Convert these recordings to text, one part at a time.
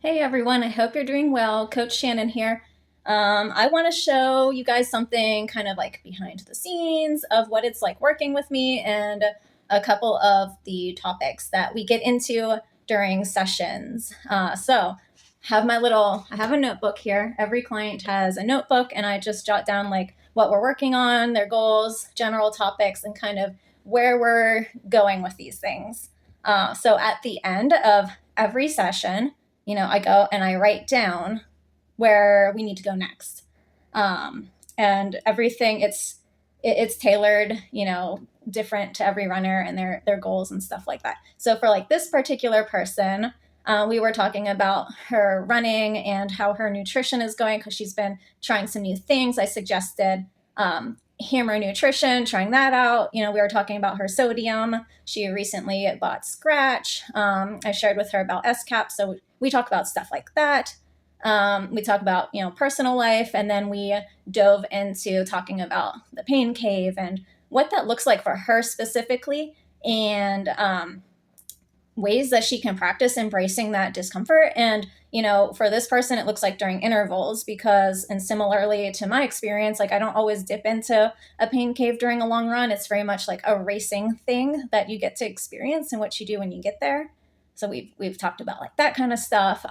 Hey everyone, I hope you're doing well. Coach Shannon here. I want to show you guys something kind of like behind the scenes of what it's like working with me and a couple of the topics that we get into during sessions. I have a notebook here. Every client has a notebook, and I just jot down like what we're working on, their goals, general topics, and kind of where we're going with these things. So at the end of every session, I go and I write down where we need to go next. And everything it's tailored, different to every runner and their goals and stuff like that. So for like this particular person, we were talking about her running and how her nutrition is going because she's been trying some new things. I suggested hammer nutrition, trying that out. We were talking about her sodium. She recently bought Scratch. I shared with her about SCAP. So we talk about stuff like that. We talk about, personal life. And then we dove into talking about the pain cave and what that looks like for her specifically. And ways that she can practice embracing that discomfort. And, for this person, it looks like during intervals because, and similarly to my experience, like I don't always dip into a pain cave during a long run. It's very much like a racing thing that you get to experience and what you do when you get there. So we've talked about like that kind of stuff.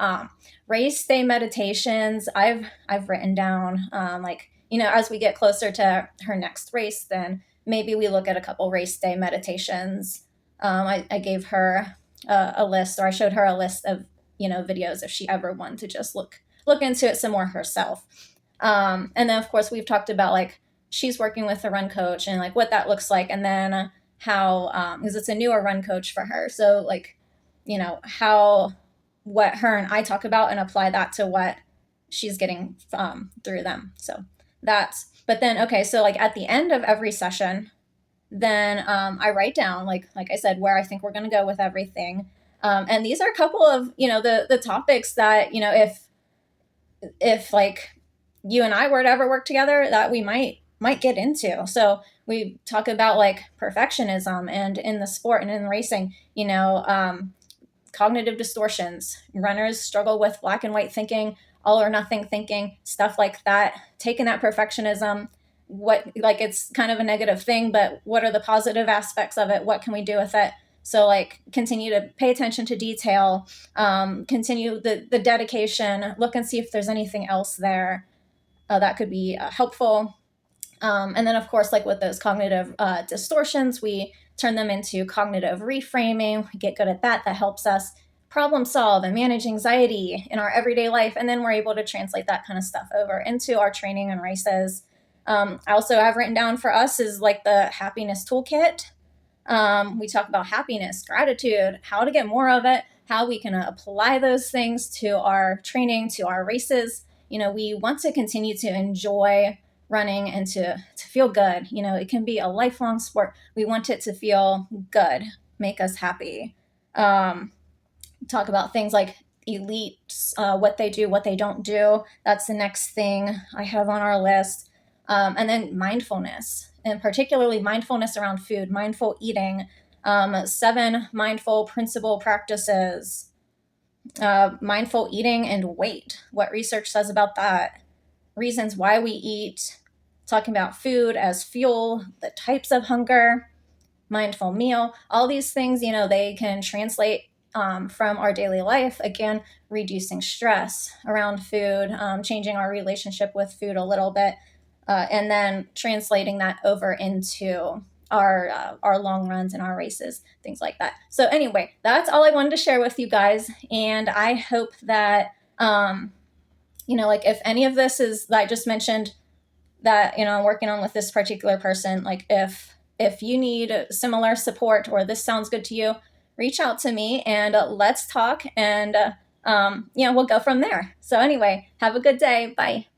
Race day meditations, I've written down as we get closer to her next race, then maybe we look at a couple race day meditations. I gave her a list, or I showed her a list of videos if she ever wanted to just look into it some more herself. And then of course we've talked about like she's working with a run coach and like what that looks like, and then how because it's a newer run coach for her, so like how what her and I talk about and apply that to what she's getting through them. So but then okay, so like at the end of every session, then I write down like I said where I think we're going to go with everything. And these are a couple of the topics that if like you and I were to ever work together that we might get into. So we talk about like perfectionism and in the sport and in racing, cognitive distortions. Runners struggle with black and white thinking, all or nothing thinking, stuff like that. Taking that perfectionism, what like it's kind of a negative thing, but what are the positive aspects of it? What can we do with it? So like continue to pay attention to detail, continue the dedication, look and see if there's anything else there that could be helpful. And then of course, like with those cognitive distortions, we turn them into cognitive reframing. We get good at that. That helps us problem solve and manage anxiety in our everyday life. And then we're able to translate that kind of stuff over into our training and races. I also have written down for us is like the happiness toolkit. We talk about happiness, gratitude, how to get more of it, how we can apply those things to our training, to our races. We want to continue to enjoy running and to feel good. It can be a lifelong sport. We want it to feel good, make us happy. Talk about things like elites, what they do, what they don't do. That's the next thing I have on our list. And then mindfulness, and particularly mindfulness around food, mindful eating, 7 mindful principle practices, mindful eating and weight, what research says about that, reasons why we eat, talking about food as fuel, the types of hunger, mindful meal, all these things, they can translate from our daily life. Again, reducing stress around food, changing our relationship with food a little bit. And then translating that over into our long runs and our races, things like that. So anyway, that's all I wanted to share with you guys. And I hope that, like if any of this is that I just mentioned that, I'm working on with this particular person, like if you need similar support or this sounds good to you, reach out to me and let's talk and, we'll go from there. So anyway, have a good day. Bye.